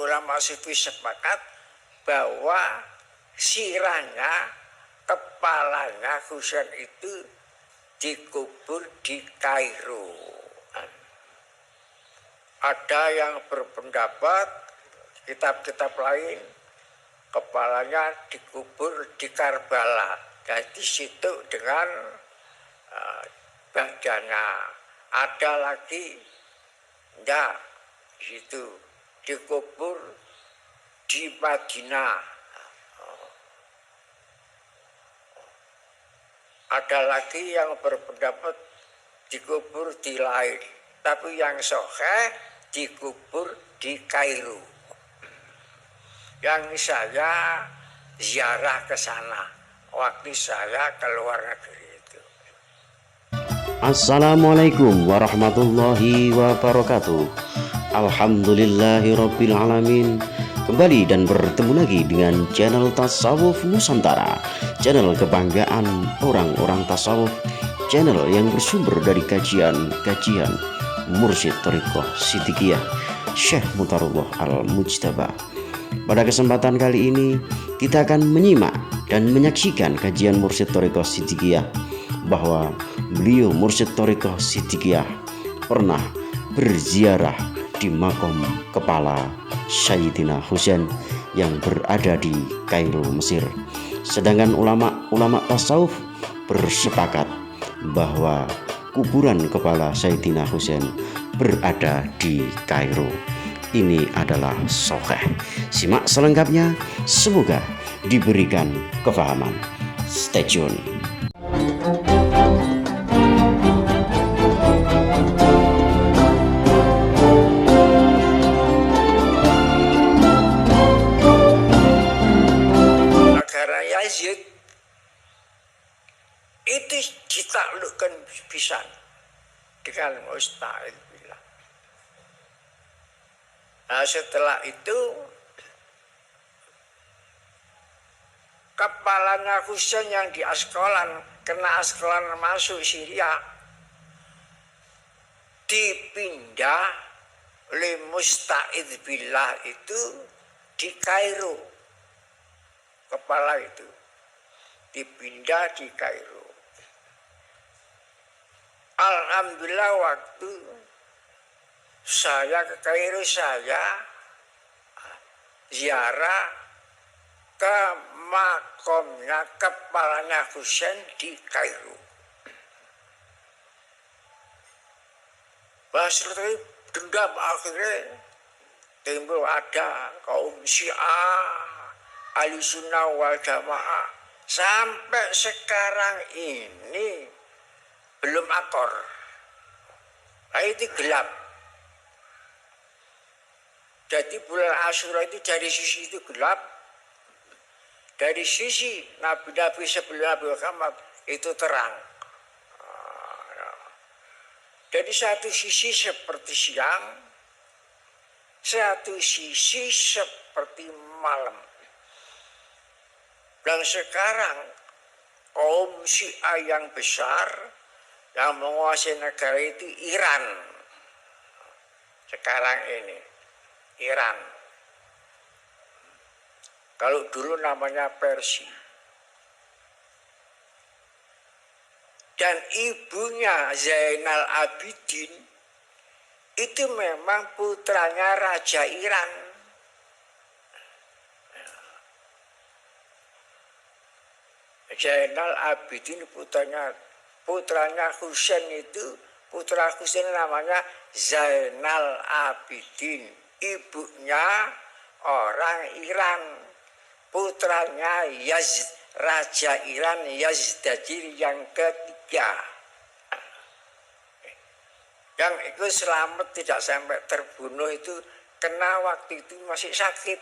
ulama sufi sepakat bahwa sirahnya, kepalanya Husain itu dikubur di Kairo. Ada yang berpendapat kitab-kitab lain kepalanya dikubur di Karbala, dan di situ dengan badannya. Ada lagi enggak, di situ dikubur di Madinah. Ada lagi yang berpendapat dikubur di lain, tapi yang sahih dikubur di Kairo. Yang saya ziarah ke sana waktu saya ke luar negeri itu. Assalamualaikum warahmatullahi wabarakatuh. Alhamdulillahirabbil alamin. Kembali dan bertemu lagi dengan channel Tasawuf Nusantara, channel kebanggaan orang-orang tasawuf, channel yang bersumber dari kajian-kajian Mursyid Thariqah Siddiqiyah Syekh Mutarullah Al-Mujtaba. Pada kesempatan kali ini kita akan menyimak dan menyaksikan kajian Mursyid Thariqah Siddiqiyah bahwa beliau Mursyid Thariqah Siddiqiyah pernah berziarah di makom kepala Sayyidina Husain yang berada di Kairo, Mesir. Sedangkan ulama tasawuf bersepakat bahwa kuburan kepala Sayyidina Husain berada di Kairo. Ini adalah sahih. Simak selengkapnya, semoga diberikan kefahaman. Stay tune. Negara Yazid itu ditaklukkan pisan dengan musta'id billah. Nah, setelah itu kepalanya Husain yang di Askolan, kena Askolan masuk Syria, dipindah oleh musta'id billah itu di Kairo. Kepala itu dipindah di Kairo. Alhamdulillah waktu saya ke Kairo, saya ziarah ke makomnya kepalanya Husain di Kairo. Setelah dendam akhirnya timbul ada kaum Syiah, Ahlussunnah wal Jamaah. Sampai sekarang ini belum akor. Nah, itu gelap. Jadi bulan Asyura itu dari sisi itu gelap, dari sisi nabi-nabi sebelum Nabi Muhammad itu terang. Jadi satu sisi seperti siang, satu sisi seperti malam. Dan sekarang kaum Syiah yang besar yang menguasai negara itu Iran. Sekarang ini Iran. Kalau dulu namanya Persia. Dan ibunya Zainal Abidin itu memang putranya Raja Iran. Zainal Abidin putranya Husain itu, putra Husain namanya Zainal Abidin. Ibunya orang Iran, putranya Raja Iran Yazdajir yang ketiga. Yang itu selamat tidak sampai terbunuh itu kena waktu itu masih sakit.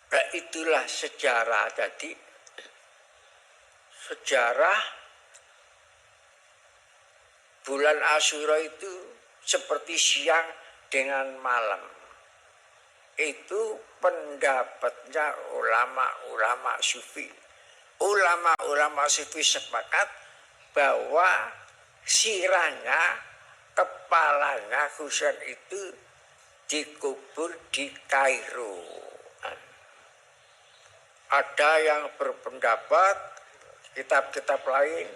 Nah, itulah sejarah tadi. Sejarah bulan Asyura itu seperti siang dengan malam. Itu pendapatnya ulama-ulama sufi. Ulama-ulama sufi sepakat bahwa sirahnya, kepalanya Husain itu dikubur di Kairo. Ada yang berpendapat kitab-kitab lain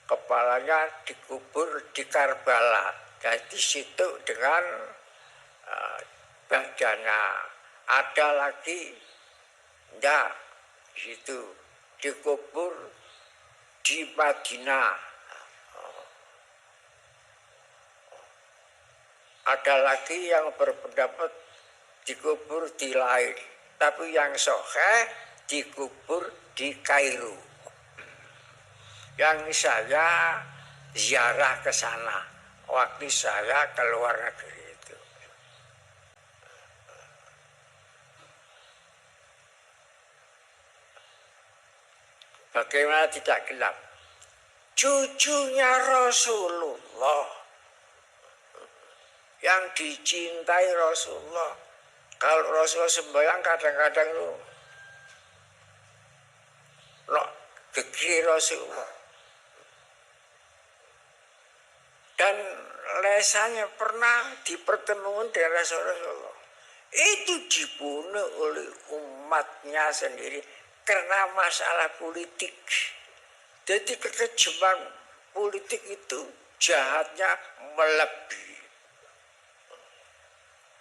kepalanya dikubur di Karbala. Dan di situ dengan badannya. Ada lagi enggak, di situ dikubur di Madinah. Ada lagi yang berpendapat dikubur di lain, tapi yang sahih dikubur di Kairo. Yang saya ziarah ke sana waktu saya ke luar negeri itu. Bagaimana tidak gelap? Cucunya Rasulullah yang dicintai Rasulullah. Kalau Rasulullah sembahyang kadang-kadang lu gegeri Rasulullah. Dan lesanya pernah dipertemukan dengan Rasulullah. Itu dibunuh oleh umatnya sendiri karena masalah politik. Jadi kekejaman politik itu jahatnya melebihi.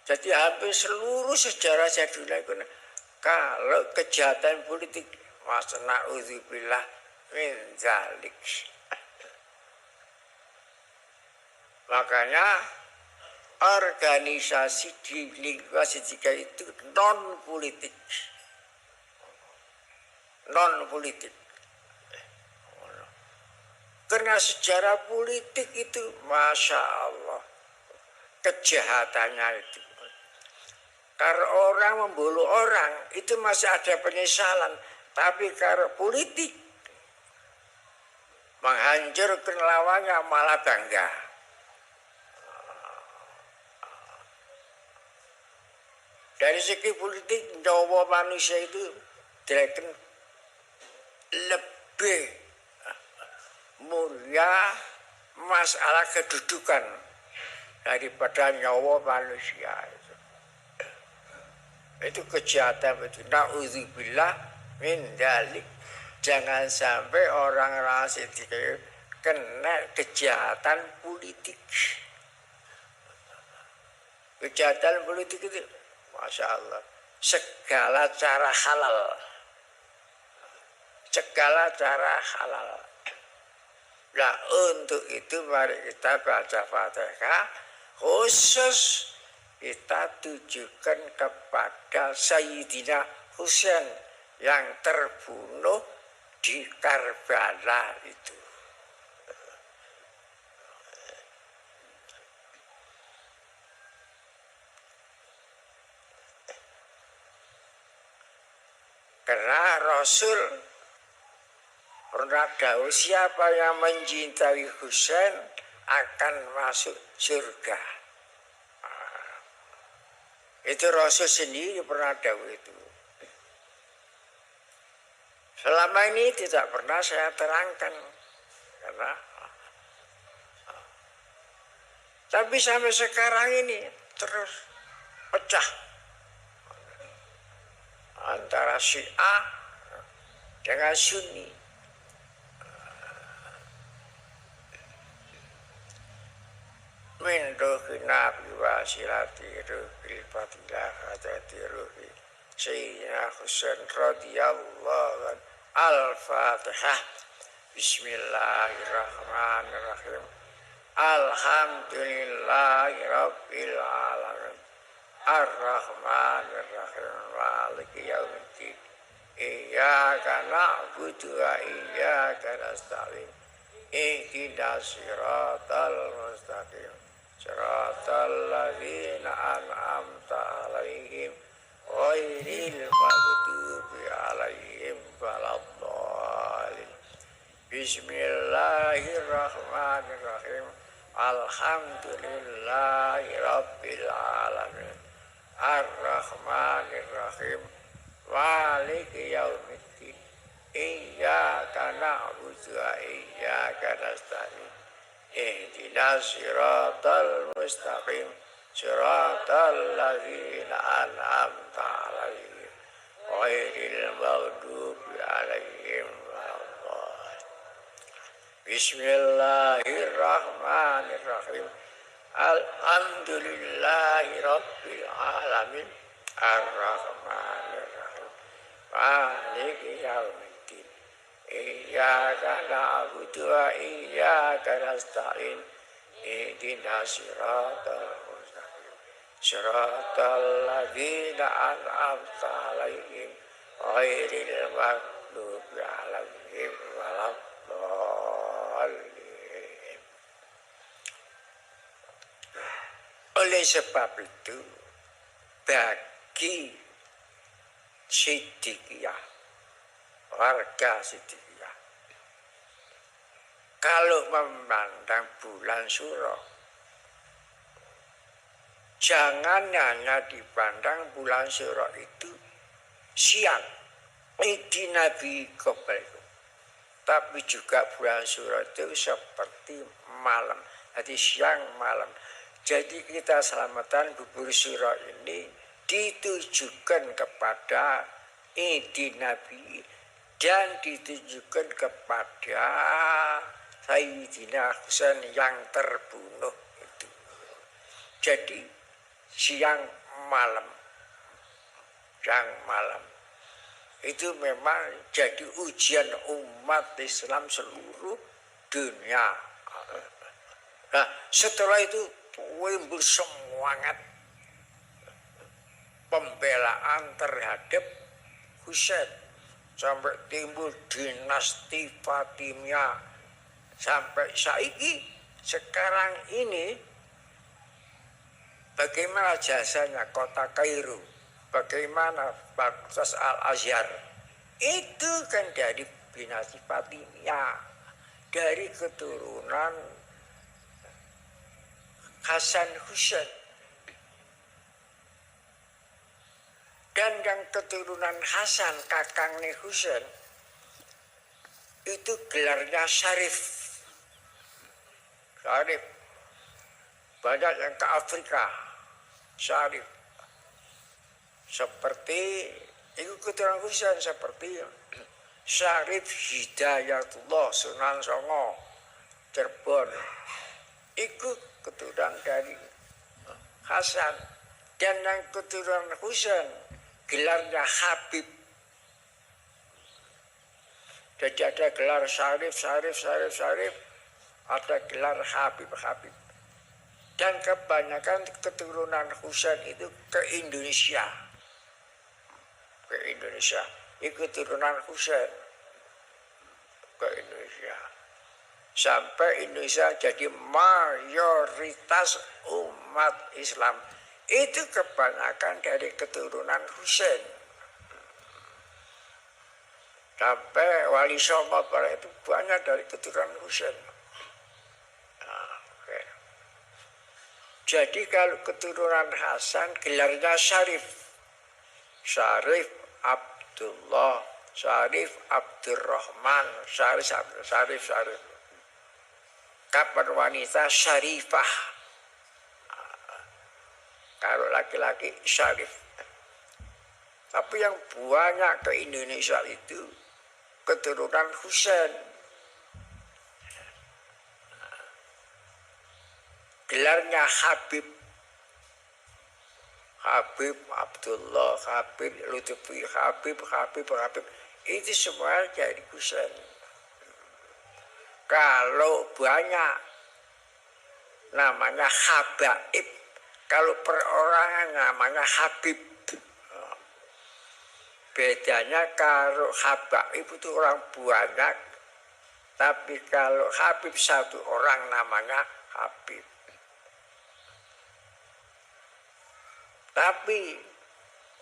Jadi hampir seluruh sejarah dunia itu kalau kejahatan politik na'udzubillah min dzalik. Makanya organisasi di lingkungan segitiga itu non politik. Non politik. Karena sejarah politik itu Masya Allah kejahatannya itu. Karena orang membunuh orang itu masih ada penyesalan, tapi karena politik menghancurkan lawannya malah bangga. Dari segi politik nyawa manusia itu direkan lebih mulia masalah kedudukan daripada nyawa manusia itu. Itu kejahatan itu. Na'udzubillah min dzalik. Jangan sampai orang-orang sedikit kena kejahatan politik. Kejahatan politik itu Masya Allah segala cara halal. Segala cara halal. Nah untuk itu mari kita baca Fatihah khusus kita tujukan kepada Sayyidina Husain yang terbunuh di Karbala itu. Karena Rasul pernah tahu siapa yang mencintai Husain akan masuk surga. Itu Rasul sendiri pernah tahu itu. Selama ini tidak pernah saya terangkan. Karena tapi sampai sekarang ini terus pecah antara Syiah dengan Sunni. Min ruhi nabi wasilati ruhi fatilah hadati ruhi Sayyidina Husain radhiyallahu anhu. Al-Fatihah. Bismillahirrahmanirrahim. Alhamdulillahi rabbil alamin. Ar-Rahmanir-Rahim. Maliki yaumiddin. Iyyaka na'budu wa iyyaka nasta'in. Ihdinas siratal mustaqim. Siratal ladzina an'amta 'alaihim ghairil maghdubi 'alaihim waladdallin. Bismillahirrahmanirrahim. Alhamdulillahi rabbil alamin. Ar-Rahmanir-Rahim. Maliki yaumiddin. Iyyaka na'budu wa iyyaka nasta'in. ihdinas siratal mustaqim siratal ladzina an'amta 'alaihim ghairil maghdubi 'alaihim waladdallin. Bismillahirrahmanirrahim. Alhamdulillahi rabbil alamin arrahmanirrahim maliki yaumiddin iyyaka na'budu wa iyyaka nasta'in ihdinas siratal mustaqim siratal ladzina an'amta 'alaihim ghairil maghdubi 'alaihim waladdallin. Oleh sebab itu, bagi Siddiqiyah, warga Siddiqiyah, kalau memandang bulan Syuro, jangan hanya dipandang bulan Syuro itu siang, di Nabi Qobel, tapi juga bulan Syuro itu seperti malam, jadi siang malam. Jadi kita selamatan bubur syuro ini ditujukan kepada Idin Nabi dan ditujukan kepada Sayyidina Husain yang terbunuh itu. Jadi siang malam itu memang jadi ujian umat Islam seluruh dunia. Nah, setelah itu timbul semangat pembelaan terhadap Husain, sampai timbul dinasti Fatimiyah, sampai saiki sekarang ini bagaimana jasanya kota Kairo, bagaimana Fakultas Al-Azhar, itu kan dari dinasti Fatimiyah, dari keturunan Hasan Husain. Dan yang keturunan Hasan, kakangnya Husain, itu gelarnya Syarif. Banyak yang ke Afrika, Syarif. Seperti, itu keturunan Husain, seperti Syarif Hidayatullah Sunan Songo, Cirebon. Itu keturunan dari Hasan. Dan yang keturunan Husain gelarnya Habib. Jadi ada gelar Syarif, ada gelar Habib. Dan kebanyakan keturunan Husain itu ke Indonesia. Itu keturunan Husain ke Indonesia. Sampai Indonesia jadi mayoritas umat Islam itu kebanyakan dari keturunan Husain. Sampai Wali Songo itu banyak dari keturunan Husain. Jadi kalau keturunan Hasan gelarnya Syarif. Syarif Abdullah, Syarif Abdurrahman, Syarif. Kapan wanita Syarifah, kalau laki-laki Syarif. Tapi yang banyak ke Indonesia itu keturunan Husain. Gelarnya Habib Abdullah, Habib Lutfi, Habib. Itu semua dari Husain. Kalau banyak namanya Habaib, kalau perorangan namanya Habib. Bedanya kalau Habaib itu orang banyak, tapi kalau Habib satu orang namanya Habib. Tapi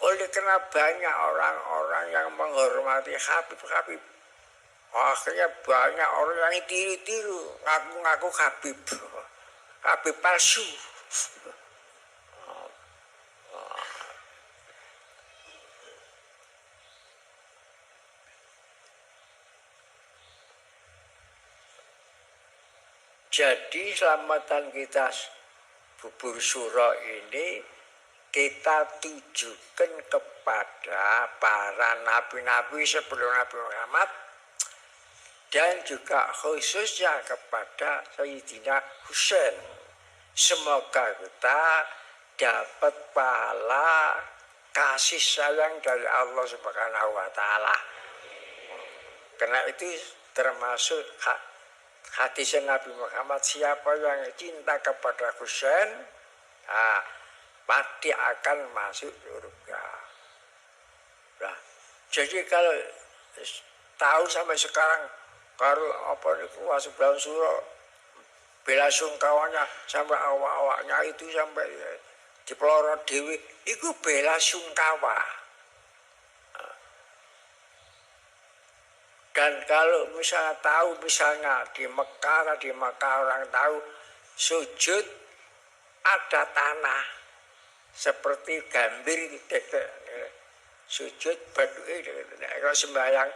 oleh karena banyak orang-orang yang menghormati Habib, akhirnya banyak orang yang tiru-tiru, ngaku-ngaku Habib palsu. Jadi selamatan kita bubur suro ini kita tujukan kepada para nabi-nabi sebelum Nabi Muhammad dan juga khususnya kepada Sayyidina Husain. Semoga kita dapat pahala kasih sayang dari Allah Subhanahu wa Ta'ala. Karena itu termasuk hadis Nabi Muhammad, siapa yang cinta kepada Husain, pasti akan masuk surga. Nah, jadi kalau tahu sampai sekarang, kalau apa itu masuk dalam surah, bela sungkawanya sampai awak-awaknya itu sampai di pelorot dewi, itu bela sungkawa. Dan kalau misalnya tahu, misalnya di Mekah orang tahu sujud ada tanah seperti gambir, sujud badui, kalau sembahyang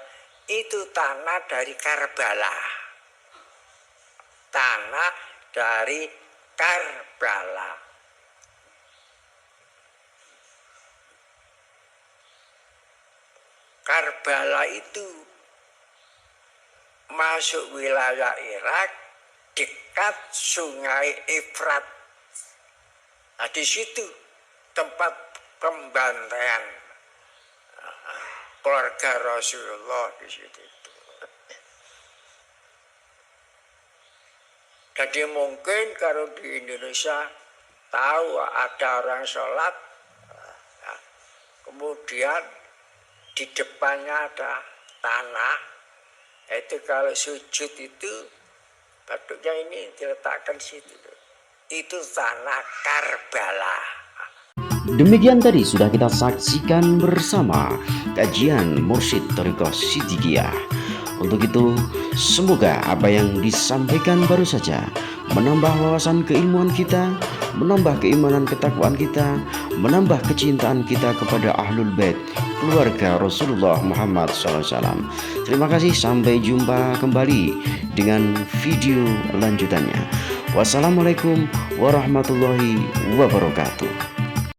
itu tanah dari Karbala, tanah dari Karbala. Karbala itu masuk wilayah Irak dekat Sungai Efrat. Nah, di situ tempat pembantaian keluarga Rasulullah di situ. Jadi mungkin kalau di Indonesia tahu ada orang sholat, kemudian di depannya ada tanah, itu kalau sujud itu patutnya ini diletakkan situ. Itu tanah Karbala. Demikian tadi sudah kita saksikan bersama kajian Mursyid Thariqah Siddiqiyah. Untuk itu, semoga apa yang disampaikan baru saja menambah wawasan keilmuan kita, menambah keimanan ketakwaan kita, menambah kecintaan kita kepada Ahlul Bait, keluarga Rasulullah Muhammad SAW. Terima kasih, sampai jumpa kembali dengan video lanjutannya. Wassalamualaikum warahmatullahi wabarakatuh.